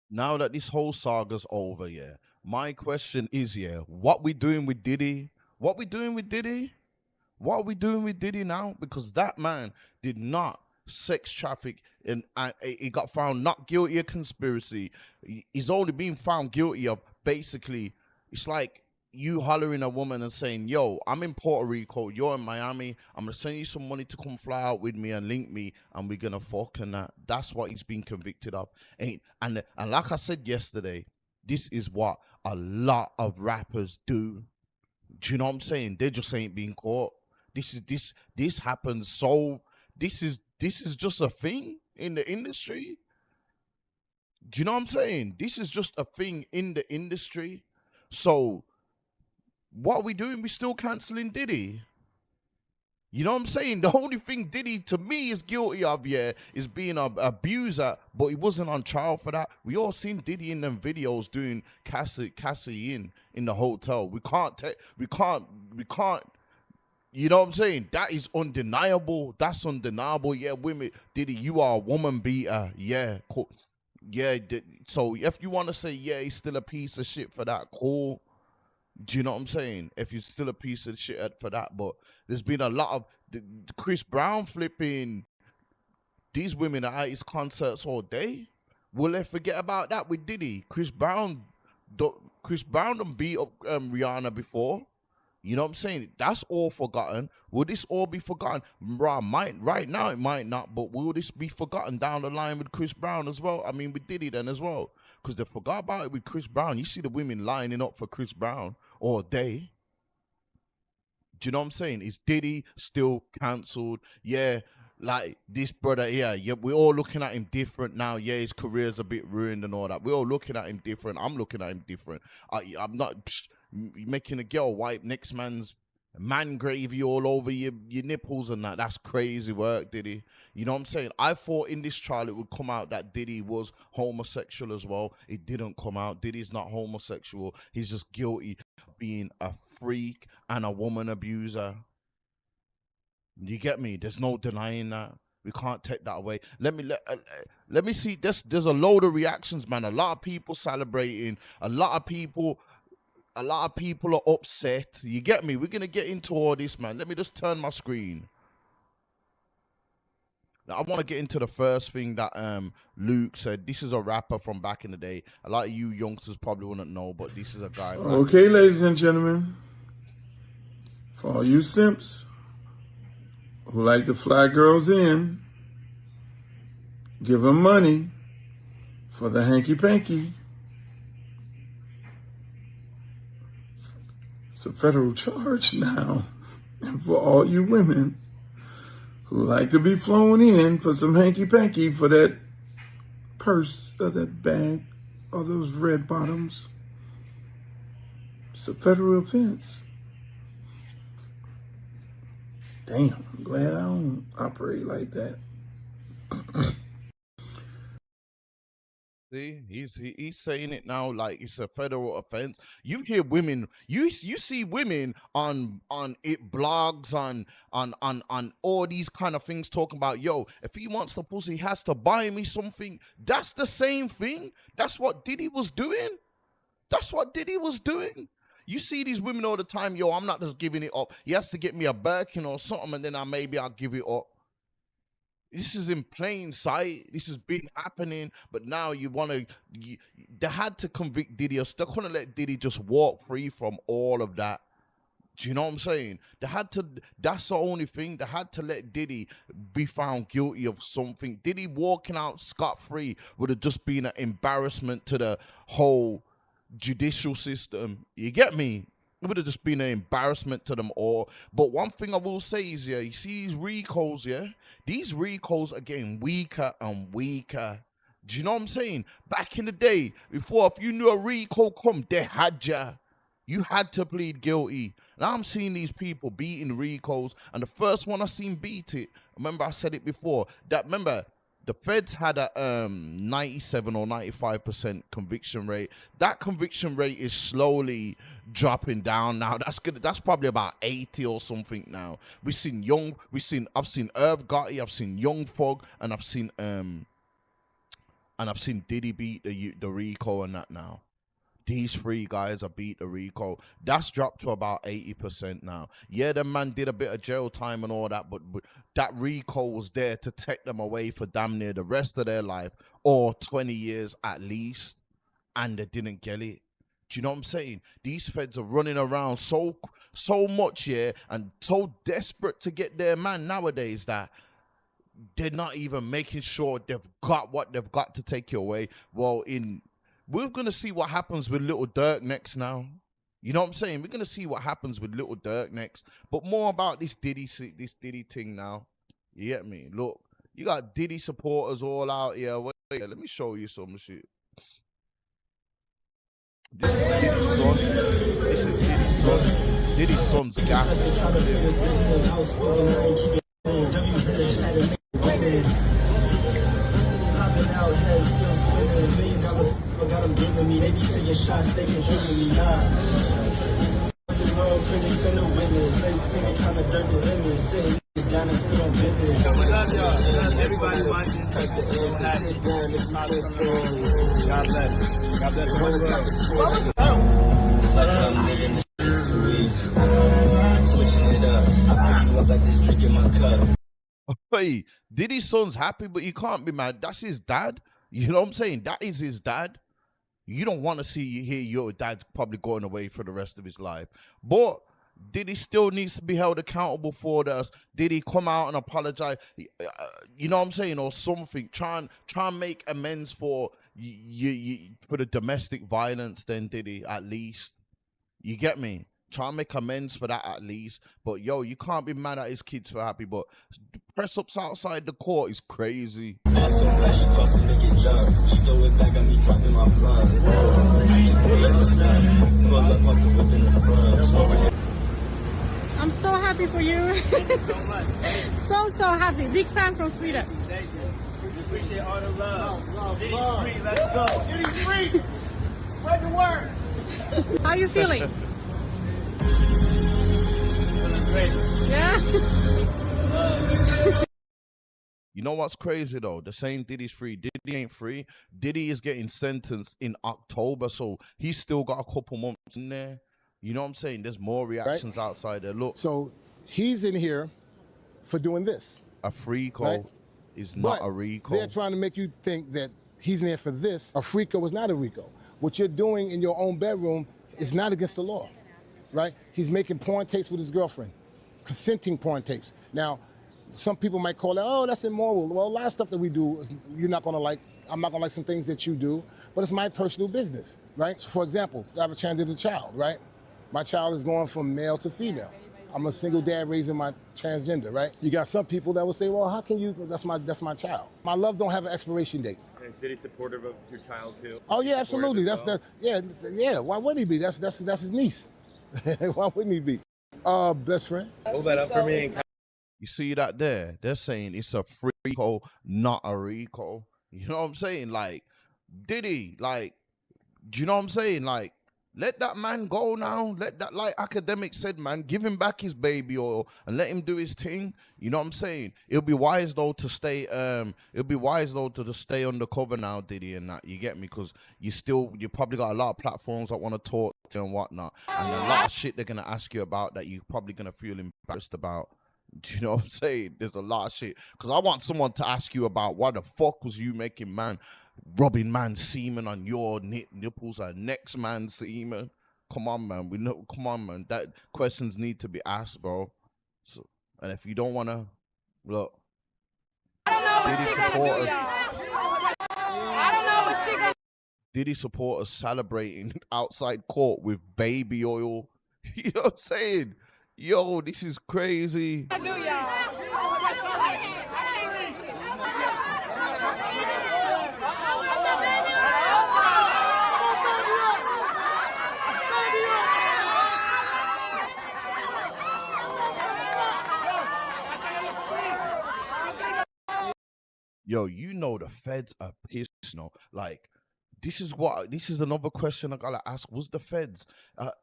Now that this whole saga's over, yeah, my question is, yeah, what we doing with Diddy? What we doing with Diddy? What are we doing with Diddy now? Because that man did not sex traffic, and he got found not guilty of conspiracy. He's only been found guilty of basically. It's like you hollering a woman and saying, "Yo, I'm in Puerto Rico. You're in Miami. I'm gonna send you some money to come fly out with me and link me, and we're gonna fuck." And that's what he's been convicted of. And like I said yesterday, this is what a lot of rappers do. Do you know what I'm saying? They just ain't being caught. This happens. So this is just a thing in the industry. Do you know what I'm saying? This is just a thing in the industry. So what are we doing? We still canceling Diddy. You know what I'm saying? The only thing Diddy to me is guilty of, yeah, is being an abuser, but he wasn't on trial for that. We all seen Diddy in them videos doing Cassie in the hotel. We can't. You know what I'm saying? That is undeniable. That's undeniable. Yeah, women, Diddy, you are a woman beater. Yeah, cool. Yeah, so if you want to say, yeah, he's still a piece of shit for that, cool. Do you know what I'm saying? If you're still a piece of shit for that, but there's been a lot of Chris Brown flipping these women are at his concerts all day. Will they forget about that with Diddy? Chris Brown done beat up Rihanna before. You know what I'm saying? That's all forgotten. Will this all be forgotten? Right now it might not, but will this be forgotten down the line with Chris Brown as well? I mean, with Diddy then as well, because they forgot about it with Chris Brown. You see the women lining up for Chris Brown all day. Do you know what I'm saying? Is Diddy still cancelled? Yeah, like this brother here. Yeah, we're all looking at him different now. Yeah, his career's a bit ruined and all that. We're all looking at him different. I'm looking at him different. I'm not making a girl wipe next man's man gravy all over your nipples and that. That's crazy work, Diddy. You know what I'm saying? I thought in this trial it would come out that Diddy was homosexual as well. It didn't come out. Diddy's not homosexual. He's just guilty of being a freak and a woman abuser. You get me? There's no denying that. We can't take that away. Let me see. There's a load of reactions, man. A lot of people celebrating. A lot of people are upset. You get me? We're gonna get into all this, man. Let me just turn my screen. Now, I want to get into the first thing that Luke said. This is a rapper from back in the day. A lot of you youngsters probably wouldn't know, but this is a guy back. Okay, ladies and gentlemen, for all you simps who like to fly girls in, give them money for the hanky panky. It's a federal charge now. And for all you women who like to be flown in for some hanky panky for that purse or that bag or those red bottoms, it's a federal offense. Damn, I'm glad I don't operate like that. See, he's saying it now like it's a federal offense. You hear women, you see women on it blogs on all these kind of things talking about, yo, if he wants the pussy, he has to buy me something. That's the same thing. That's what Diddy was doing. That's what Diddy was doing. You see these women all the time, yo, I'm not just giving it up. He has to get me a Birkin or something, and then maybe I'll give it up. This is in plain sight. This has been happening, but now you want to. They had to convict Diddy. Or they couldn't let Diddy just walk free from all of that. Do you know what I'm saying? They had to. That's the only thing. They had to let Diddy be found guilty of something. Diddy walking out scot free would have just been an embarrassment to the whole judicial system. You get me? It would have just been an embarrassment to them all. But one thing I will say is, yeah, you see these recalls, yeah? These recalls are getting weaker and weaker. Do you know what I'm saying? Back in the day, before, if you knew a recall come, they had ya. You had to plead guilty. Now I'm seeing these people beating recalls, and the first one I seen beat it, remember I said it before, remember, the feds had a 97 or 95% conviction rate. That conviction rate is slowly dropping down now. That's good. That's probably about 80 or something now. I've seen Irv Gotti, I've seen Young Fog, and I've seen And I've seen Diddy beat the Rico and that now. These three guys are beat the Rico. That's dropped to about 80% now. Yeah, the man did a bit of jail time and all that, but that Rico was there to take them away for damn near the rest of their life, or 20 years at least, and they didn't get it. Do you know what I'm saying? These feds are running around so much, yeah, and so desperate to get their man nowadays that they're not even making sure they've got what they've got to take you away. Well, we're going to see what happens with Little Dirk next now. You know what I'm saying? We're going to see what happens with Little Dirk next. But more about this Diddy thing now. You get me? Look, you got Diddy supporters all out here. Wait, let me show you some shit. This is Diddy's son. This is Diddy's son. Diddy's son's gas. Got them giving me, they be taking shots, they can shoot me now. The world critics and the witness, face painting kind of dirt to image, sitting down and still on business. We love y'all. Everybody mind just touch the edge and sit down if you can't stand. God bless. God bless the whole world. It's like I'm living this sweet. Switching it up. I pick you up like this drink in my cup. Hey, Diddy's son's happy, but you can't be mad. That's his dad. You know what I'm saying? That is his dad. You don't want to hear your dad's probably going away for the rest of his life. But Diddy still needs to be held accountable for this. Did he come out and apologize? You know what I'm saying? Or something. Try and make amends for for the domestic violence then, Diddy, at least. You get me? Try and make amends for that at least. But, yo, you can't be mad at his kids for happy. But press-ups outside the court is crazy. I'm so happy for you. Thank you so much. So happy. Big fan from Sweden. Thank you. We appreciate all the love. Diddy's free. Let's go. Diddy's free. Spread the word. How are you feeling? Great. Yeah. You know what's crazy though? They're saying Diddy's free. Diddy ain't free. Diddy is getting sentenced in October, so he's still got a couple months in there. You know what I'm saying? There's more reactions outside there. Look. So he's in here for doing this. A freako right? is not but a Rico. They're trying to make you think that he's in there for this. A freako is not a Rico. What you're doing in your own bedroom is not against the law, right? He's making porn tapes with his girlfriend, consenting porn tapes. Now, some people might call it, oh, that's immoral. Well, a lot of stuff that we do, you're not gonna like, I'm not gonna like some things that you do, but it's my personal business, right? So for example, I have a transgender child, right? My child is going from male to female. I'm a single dad raising my transgender, right? You got some people that will say, well, how can you, that's my child. My love don't have an expiration date. Is Diddy supportive of your child too? Oh yeah, absolutely. That's well? yeah. Why wouldn't he be? That's his niece. Why wouldn't he be? Best friend. Hold that up for me. You see that there? They're saying it's a freako, not a Rico. You know what I'm saying? Like, Diddy, like, do you know what I'm saying? Like, let that man go now. Let that, like Academic said, man, give him back his baby oil and let him do his thing. You know what I'm saying? It'll be wise though to stay. It'll be wise though to just stay undercover now, Diddy, and that. You get me? Because you probably got a lot of platforms that want to talk to and whatnot, and a lot of shit they're gonna ask you about that you're probably gonna feel embarrassed about. Do you know what I'm saying? There's a lot of shit. Because I want someone to ask you about why the fuck was you making rubbing man's semen on your nipples or next man's semen? Come on, man. Come on, man. That questions need to be asked, bro. So, and if you don't want to, look. Diddy supporters. I don't know what she gonna. Diddy supporters celebrating outside court with baby oil. You know what I'm saying? Yo, this is crazy. I do, y'all. Yo, you know the feds are pissed, no? Like, this is another question I gotta ask. Was the feds,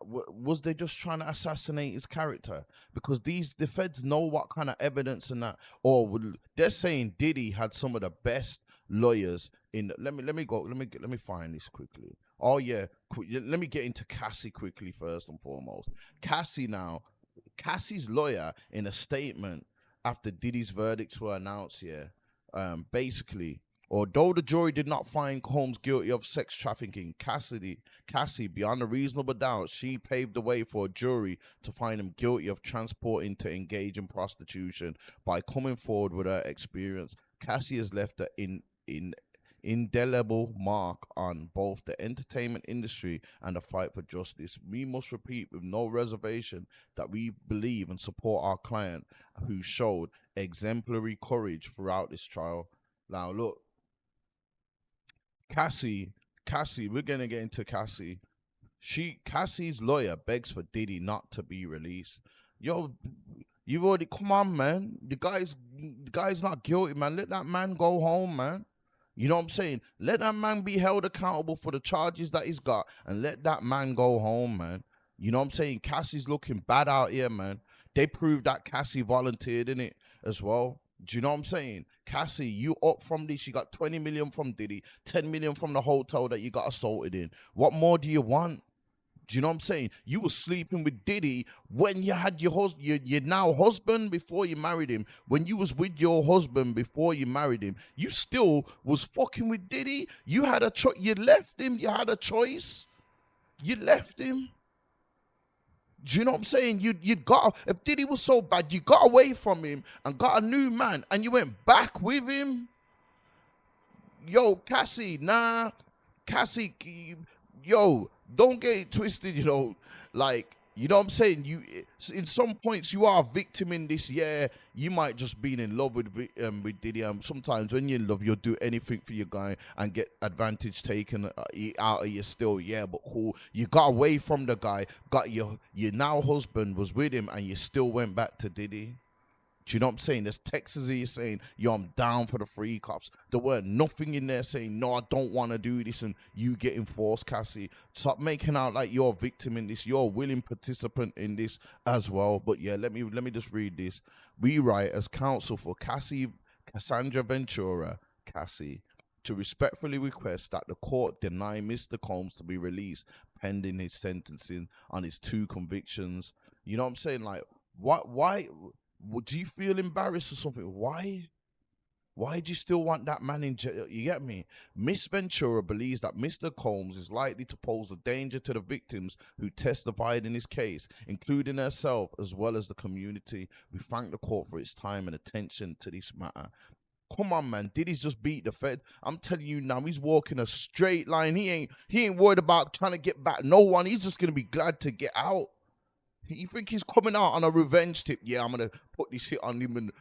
was they just trying to assassinate his character? Because the feds know what kind of evidence and that, or they're saying Diddy had some of the best lawyers in. Let me find this quickly. Oh yeah, let me get into Cassie quickly first and foremost. Cassie's lawyer in a statement after Diddy's verdicts were announced here, basically, although the jury did not find Combs guilty of sex trafficking, Cassie, beyond a reasonable doubt, she paved the way for a jury to find him guilty of transporting to engage in prostitution by coming forward with her experience. Cassie has left an indelible mark on both the entertainment industry and the fight for justice. We must repeat with no reservation that we believe and support our client, who showed exemplary courage throughout this trial. Now, look, Cassie, we're gonna get into Cassie. Cassie's lawyer begs for Diddy not to be released. Yo, you've already come on, man. The guy's not guilty, man. Let that man go home, man. You know what I'm saying? Let that man be held accountable for the charges that he's got, and let that man go home, man. You know what I'm saying? Cassie's looking bad out here, man. They proved that Cassie volunteered in it as well. Do you know what I'm saying? Cassie, you up from this. You got 20 million from Diddy, 10 million from the hotel that you got assaulted in. What more do you want? Do you know what I'm saying? You were sleeping with Diddy when you had your now husband before you married him. When you was with your husband before you married him, you still was fucking with Diddy. You had a choice. You left him. You had a choice. You left him. Do you know what I'm saying? You got, if Diddy was so bad, you got away from him and got a new man and you went back with him. Yo, Cassie, yo, don't get it twisted, you know, like, you know what I'm saying? You, in some points, you are a victim in this. Yeah, you might just be in love with Diddy. Sometimes when you're in love, you'll do anything for your guy and get advantage taken out of you still. Yeah, but cool. You got away from the guy, got your now husband was with him, and you still went back to Diddy. Do you know what I'm saying? There's texts here saying, yo, I'm down for the free cops. There weren't nothing in there saying, no, I don't want to do this, and you getting forced, Cassie. Stop making out like you're a victim in this. You're a willing participant in this as well. But yeah, let me just read this. We write as counsel for Cassandra Ventura, Cassie, to respectfully request that the court deny Mr. Combs to be released pending his sentencing on his 2 convictions. You know what I'm saying? Like, why? Do you feel embarrassed or something? Why do you still want that man in jail? You get me? Miss Ventura believes that Mr. Combs is likely to pose a danger to the victims who testified in his case, including herself as well as the community. We thank the court for its time and attention to this matter. Come on, man. Diddy's just beat the Fed. I'm telling you now, he's walking a straight line. He ain't worried about trying to get back no one. He's just gonna be glad to get out. You think he's coming out on a revenge tip? Yeah, I'm going to put this hit on him and,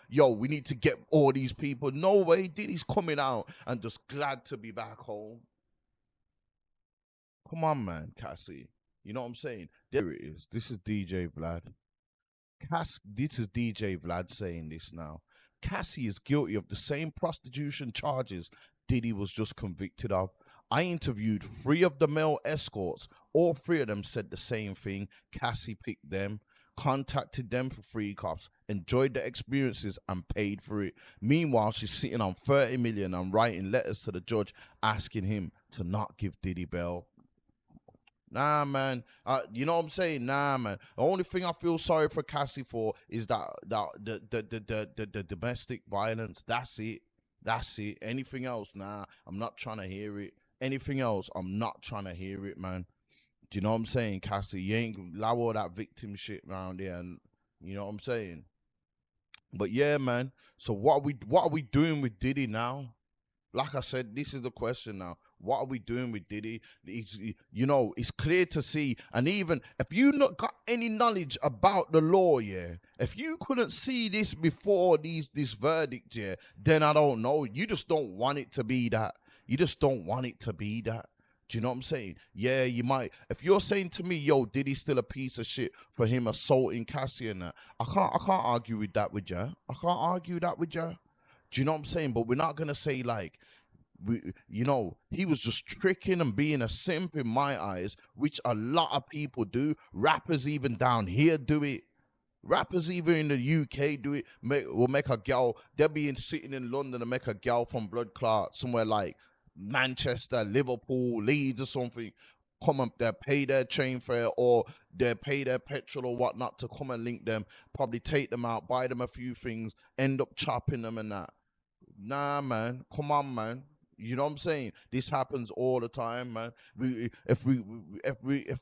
yo, we need to get all these people. No way, Diddy's coming out and just glad to be back home. Come on, man, Cassie. You know what I'm saying? There it is. This is DJ Vlad. This is DJ Vlad saying this now. Cassie is guilty of the same prostitution charges Diddy was just convicted of. I interviewed 3 of the male escorts. All 3 of them said the same thing. Cassie picked them, contacted them for free cops, enjoyed the experiences and paid for it. Meanwhile, she's sitting on 30 million and writing letters to the judge asking him to not give Diddy bail. Nah, man. You know what I'm saying? Nah, man. The only thing I feel sorry for Cassie for is that the domestic violence. That's it. That's it. Anything else? Nah, I'm not trying to hear it. Anything else? I'm not trying to hear it, man. Do you know what I'm saying, Cassie? You ain't allow all that victim shit around there, and you know what I'm saying. But yeah, man. So what are we doing with Diddy now? Like I said, this is the question now. What are we doing with Diddy? It's clear to see, and even if you not got any knowledge about the law, yeah, if you couldn't see this before this verdict, yeah, then I don't know. You just don't want it to be that. You just don't want it to be that. Do you know what I'm saying? Yeah, you might. If you're saying to me, yo, Diddy's still a piece of shit for him assaulting Cassie and that, I can't argue with that with you. I can't argue that with you. Do you know what I'm saying? But we're not gonna say like, he was just tricking and being a simp in my eyes, which a lot of people do. Rappers even down here do it. Rappers even in the UK do it. Will make a gal. They'll be sitting in London and make a gal from blood clot somewhere like Manchester, Liverpool, Leeds, or something. Come up there, pay their train fare or they pay their petrol or whatnot to come and link them. Probably take them out, buy them a few things, end up chopping them and that. Nah, man. Come on, man. You know what I'm saying? This happens all the time, man. If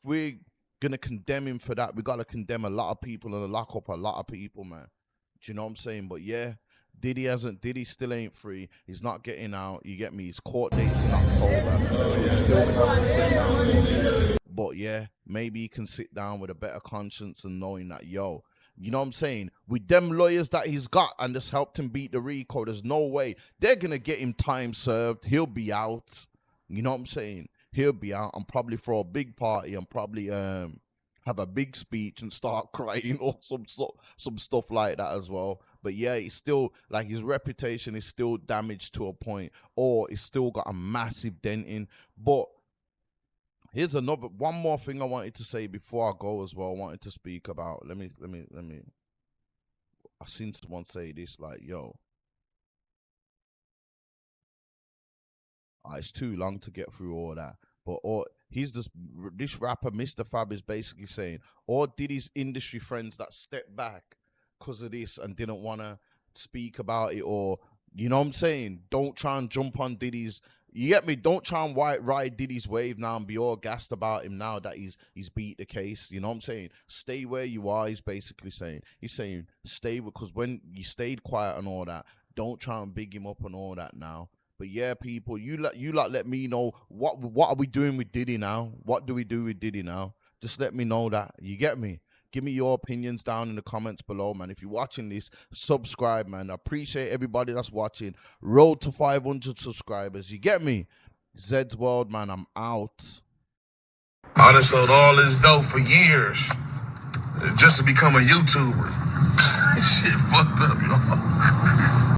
we're gonna condemn him for that, we gotta condemn a lot of people and lock up a lot of people, man. Do you know what I'm saying? But yeah, Diddy still ain't free. He's not getting out. You get me? His court date's in October, so he's still gonna have to sit down. But yeah, maybe he can sit down with a better conscience and knowing that, yo, you know what I'm saying? With them lawyers that he's got and just helped him beat the RICO, there's no way they're gonna get him time served. He'll be out. You know what I'm saying? He'll be out and probably throw a big party and probably have a big speech and start crying or some stuff like that as well. But yeah, it's still like his reputation is still damaged to a point, or it's still got a massive dent in. But here's one more thing I wanted to say before I go as well. I wanted to speak about. Let me. I seen someone say this like, yo, it's too long to get through all that. But this rapper, Mr. Fab, is basically saying all Diddy's industry friends that stepped back because of this and didn't want to speak about it, or, you know what I'm saying, don't try and jump on Diddy's, you get me, don't try and ride Diddy's wave now and be all gassed about him now that he's beat the case. You know what I'm saying? Stay where you are, he's basically saying. He's saying stay, because when you stayed quiet and all that, don't try and big him up and all that now. But yeah, people, you let me know what are we doing with Diddy now? What do we do with Diddy now? Just let me know that. You get me? Give me your opinions down in the comments below, man. If you're watching this, subscribe, man. I appreciate everybody that's watching. Road to 500 subscribers. You get me? Zed's World, man. I'm out. I done sold all this dope for years just to become a YouTuber. Shit fucked up, y'all.